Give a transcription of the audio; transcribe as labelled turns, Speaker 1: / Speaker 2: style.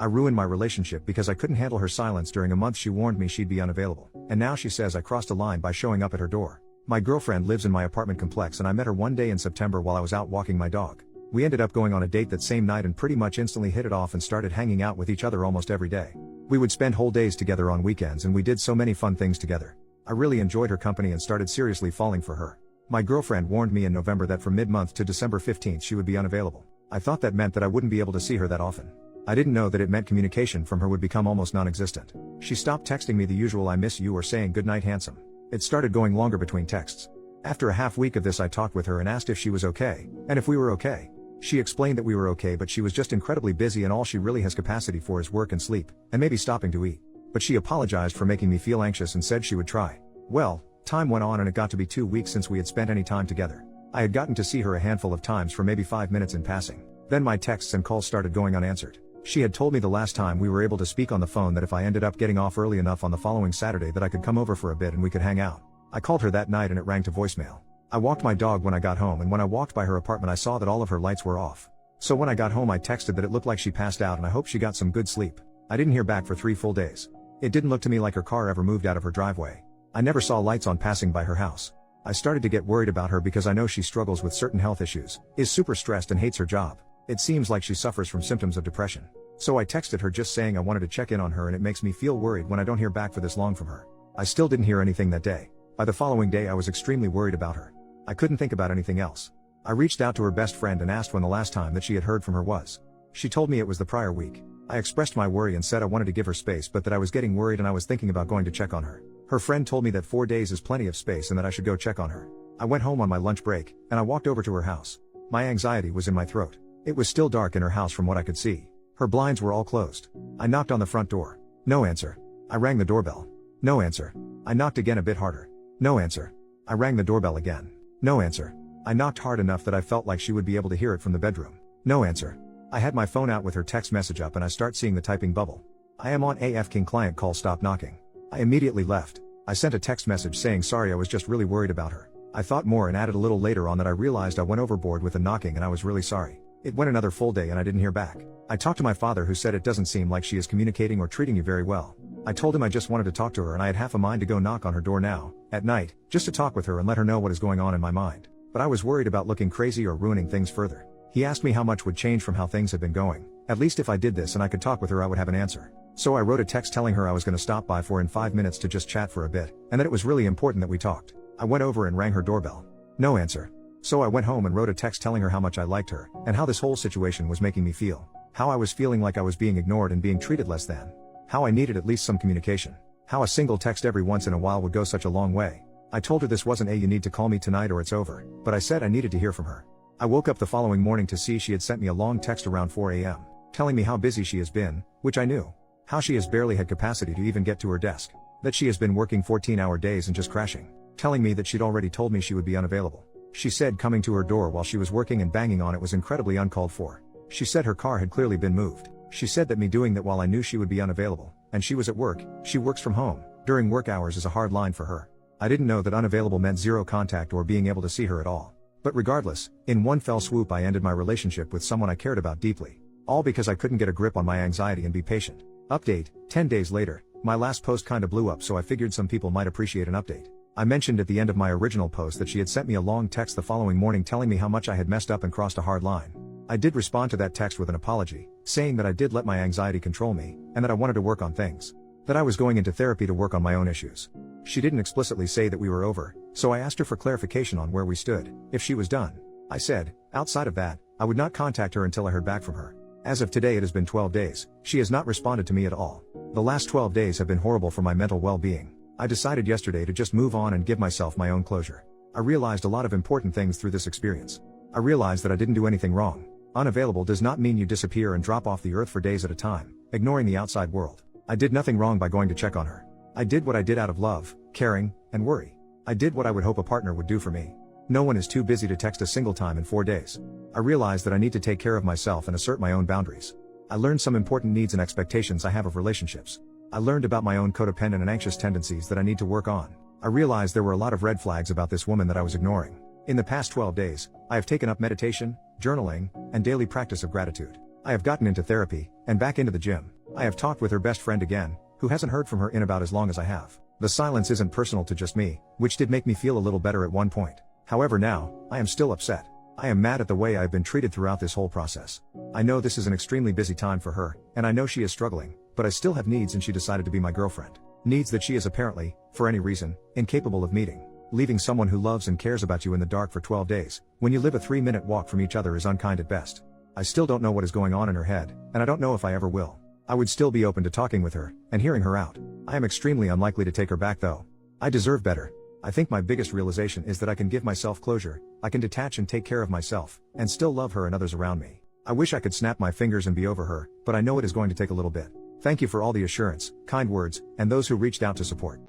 Speaker 1: I ruined my relationship because I couldn't handle her silence. During a month she warned me she'd be unavailable. And now she says I crossed a line by showing up at her door. My girlfriend lives in my apartment complex and I met her one day in September while I was out walking my dog. We ended up going on a date that same night and pretty much instantly hit it off and started hanging out with each other almost every day. We would spend whole days together on weekends and we did so many fun things together. I really enjoyed her company and started seriously falling for her. My girlfriend warned me in November that from mid-month to December 15th she would be unavailable. I thought that meant that I wouldn't be able to see her that often. I didn't know that it meant communication from her would become almost non-existent. She stopped texting me the usual "I miss you" or saying "good night handsome." It started going longer between texts. After a half week of this I talked with her and asked if she was okay, and if we were okay. She explained that we were okay but she was just incredibly busy and all she really has capacity for is work and sleep, and maybe stopping to eat. But she apologized for making me feel anxious and said she would try. Well, time went on and it got to be 2 weeks since we had spent any time together. I had gotten to see her a handful of times for maybe 5 minutes in passing. Then my texts and calls started going unanswered. She had told me the last time we were able to speak on the phone that if I ended up getting off early enough on the following Saturday that I could come over for a bit and we could hang out. I called her that night and it rang to voicemail. I walked my dog when I got home and when I walked by her apartment I saw that all of her lights were off. So when I got home I texted that it looked like she passed out and I hope she got some good sleep. I didn't hear back for 3 full days. It didn't look to me like her car ever moved out of her driveway. I never saw lights on passing by her house. I started to get worried about her because I know she struggles with certain health issues, is super stressed and hates her job. It seems like she suffers from symptoms of depression. So I texted her just saying I wanted to check in on her and it makes me feel worried when I don't hear back for this long from her. I still didn't hear anything that day. By the following day I was extremely worried about her. I couldn't think about anything else. I reached out to her best friend and asked when the last time that she had heard from her was. She told me it was the prior week. I expressed my worry and said I wanted to give her space but that I was getting worried and I was thinking about going to check on her. Her friend told me that 4 days is plenty of space and that I should go check on her. I went home on my lunch break, and I walked over to her house. My anxiety was in my throat. It was still dark in her house from what I could see. Her blinds were all closed. I knocked on the front door. No answer. I rang the doorbell. No answer. I knocked again a bit harder. No answer. I rang the doorbell again. No answer. I knocked hard enough that I felt like she would be able to hear it from the bedroom. No answer. I had my phone out with her text message up and I start seeing the typing bubble. I am on AF King client call, stop knocking. I immediately left. I sent a text message saying sorry, I was just really worried about her. I thought more and added a little later on that I realized I went overboard with the knocking and I was really sorry. It went another full day and I didn't hear back. I talked to my father who said it doesn't seem like she is communicating or treating you very well. I told him I just wanted to talk to her and I had half a mind to go knock on her door now, at night, just to talk with her and let her know what is going on in my mind. But I was worried about looking crazy or ruining things further. He asked me how much would change from how things had been going. At least if I did this and I could talk with her I would have an answer. So I wrote a text telling her I was going to stop by in 5 minutes to just chat for a bit, and that it was really important that we talked. I went over and rang her doorbell. No answer. So I went home and wrote a text telling her how much I liked her, and how this whole situation was making me feel. How I was feeling like I was being ignored and being treated less than. How I needed at least some communication. How a single text every once in a while would go such a long way. I told her this wasn't a "you need to call me tonight or it's over," but I said I needed to hear from her. I woke up the following morning to see she had sent me a long text around 4 a.m. telling me how busy she has been, which I knew. How she has barely had capacity to even get to her desk. That she has been working 14-hour days and just crashing. Telling me that she'd already told me she would be unavailable. She said coming to her door while she was working and banging on it was incredibly uncalled for. She said her car had clearly been moved. She said that me doing that while I knew she would be unavailable, and she was at work, she works from home, during work hours is a hard line for her. I didn't know that unavailable meant zero contact or being able to see her at all. But regardless, in one fell swoop I ended my relationship with someone I cared about deeply. All because I couldn't get a grip on my anxiety and be patient. Update, 10 days later, my last post kinda blew up so I figured some people might appreciate an update. I mentioned at the end of my original post that she had sent me a long text the following morning telling me how much I had messed up and crossed a hard line. I did respond to that text with an apology, saying that I did let my anxiety control me, and that I wanted to work on things. That I was going into therapy to work on my own issues. She didn't explicitly say that we were over, so I asked her for clarification on where we stood, if she was done. I said, outside of that, I would not contact her until I heard back from her. As of today it has been 12 days, she has not responded to me at all. The last 12 days have been horrible for my mental well-being. I decided yesterday to just move on and give myself my own closure. I realized a lot of important things through this experience. I realized that I didn't do anything wrong. Unavailable does not mean you disappear and drop off the earth for days at a time, ignoring the outside world. I did nothing wrong by going to check on her. I did what I did out of love, caring, and worry. I did what I would hope a partner would do for me. No one is too busy to text a single time in 4 days. I realized that I need to take care of myself and assert my own boundaries. I learned some important needs and expectations I have of relationships. I learned about my own codependent and anxious tendencies that I need to work on. I realized there were a lot of red flags about this woman that I was ignoring. In the past 12 days, I have taken up meditation, journaling, and daily practice of gratitude. I have gotten into therapy, and back into the gym. I have talked with her best friend again, who hasn't heard from her in about as long as I have. The silence isn't personal to just me, which did make me feel a little better at one point. However now, I am still upset. I am mad at the way I have been treated throughout this whole process. I know this is an extremely busy time for her, and I know she is struggling, but I still have needs and she decided to be my girlfriend. Needs that she is apparently, for any reason, incapable of meeting. Leaving someone who loves and cares about you in the dark for 12 days, when you live a 3-minute walk from each other, is unkind at best. I still don't know what is going on in her head, and I don't know if I ever will. I would still be open to talking with her, and hearing her out. I am extremely unlikely to take her back though. I deserve better. I think my biggest realization is that I can give myself closure, I can detach and take care of myself, and still love her and others around me. I wish I could snap my fingers and be over her, but I know it is going to take a little bit. Thank you for all the assurance, kind words, and those who reached out to support.